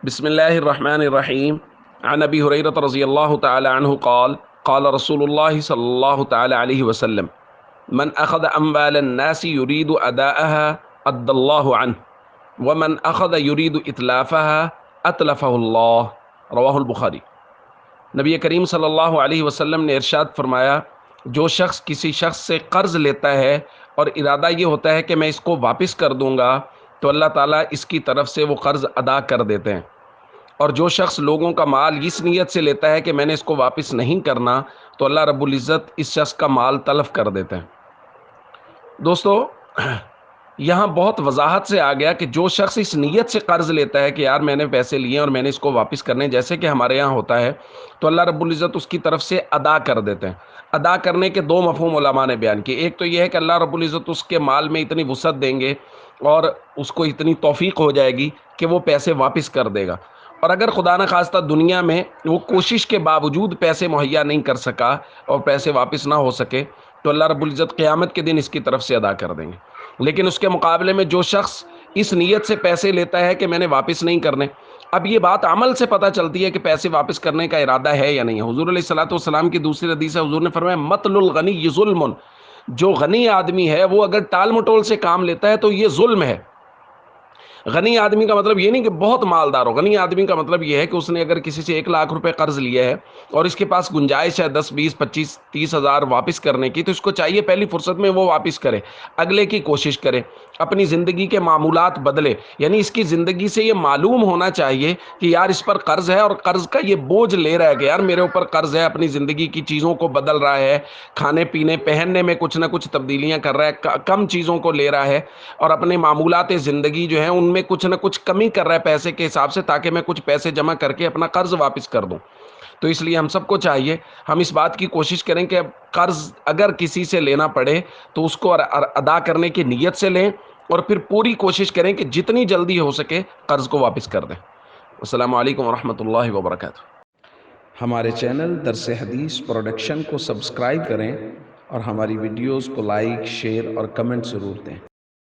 بسم الله الرحمن الرحيم. عن أبي هريرة رضي الله تعالى عنه قال قال رسول الله صلى الله تعالى عليه وسلم من أخذ أموال الناس يريد أداءها أدى الله عنه ومن أخذ يريد إتلافها أتلفه الله. رواہ البخاری. نبی کریم صلی اللہ علیہ وسلم نے ارشاد فرمایا، جو شخص کسی شخص سے قرض لیتا ہے اور ارادہ یہ ہوتا ہے کہ میں اس کو واپس کر دوں گا، تو اللہ تعالیٰ اس کی طرف سے وہ قرض ادا کر دیتے ہیں. اور جو شخص لوگوں کا مال اس نیت سے لیتا ہے کہ میں نے اس کو واپس نہیں کرنا، تو اللہ رب العزت اس شخص کا مال تلف کر دیتے ہیں. دوستو، یہاں بہت وضاحت سے آ گیا کہ جو شخص اس نیت سے قرض لیتا ہے کہ یار میں نے پیسے لیے اور میں نے اس کو واپس کرنے، جیسے کہ ہمارے یہاں ہوتا ہے، تو اللہ رب العزت اس کی طرف سے ادا کر دیتے ہیں. ادا کرنے کے دو مفہوم علماء نے بیان کیے. ایک تو یہ ہے کہ اللہ رب العزت اس کے مال میں اتنی وسعت دیں گے اور اس کو اتنی توفیق ہو جائے گی کہ وہ پیسے واپس کر دے گا. اور اگر خدا نخواستہ دنیا میں وہ کوشش کے باوجود پیسے مہیا نہیں کر سکا اور پیسے واپس نہ ہو سکے، تو اللہ رب العزت قیامت کے دن اس کی طرف سے ادا کر دیں گے. لیکن اس کے مقابلے میں جو شخص اس نیت سے پیسے لیتا ہے کہ میں نے واپس نہیں کرنے، اب یہ بات عمل سے پتہ چلتی ہے کہ پیسے واپس کرنے کا ارادہ ہے یا نہیں. حضور علیہ الصلوۃ والسلام کی دوسری حدیث ہے، حضور نے فرمایا مطل الغنی ظلم. جو غنی آدمی ہے وہ اگر ٹال مٹول سے کام لیتا ہے تو یہ ظلم ہے. غنی آدمی کا مطلب یہ نہیں کہ بہت مالدار ہو. غنی آدمی کا مطلب یہ ہے کہ اس نے اگر کسی سے 1,00,000 روپے قرض لیا ہے اور اس کے پاس گنجائش ہے 10 20 25 30 ہزار واپس کرنے کی، تو اس کو چاہیے پہلی فرصت میں وہ واپس کرے، اگلے کی کوشش کرے، اپنی زندگی کے معمولات بدلے. یعنی اس کی زندگی سے یہ معلوم ہونا چاہیے کہ یار اس پر قرض ہے اور قرض کا یہ بوجھ لے رہا ہے کہ یار میرے اوپر قرض ہے. اپنی زندگی کی چیزوں کو بدل رہا ہے، کھانے پینے پہننے میں کچھ نہ کچھ تبدیلیاں کر رہا ہے، کم چیزوں کو لے رہا ہے اور اپنے معمولات زندگی جو ہیں ان میں کچھ نہ کچھ کمی کر رہا ہے پیسے کے حساب سے، تاکہ میں کچھ پیسے جمع کر کے اپنا قرض واپس کر دوں. تو اس لیے ہم سب کو چاہیے ہم اس بات کی کوشش کریں کہ قرض اگر کسی سے لینا پڑے تو اس کو ادا کرنے کی نیت سے لیں اور پھر پوری کوشش کریں کہ جتنی جلدی ہو سکے قرض کو واپس کر دیں. السلام علیکم ورحمۃ اللہ وبرکاتہ. ہمارے چینل درس حدیث پروڈکشن کو سبسکرائب کریں اور ہماری ویڈیوز کو لائک، شیئر اور کمنٹ ضرور دیں.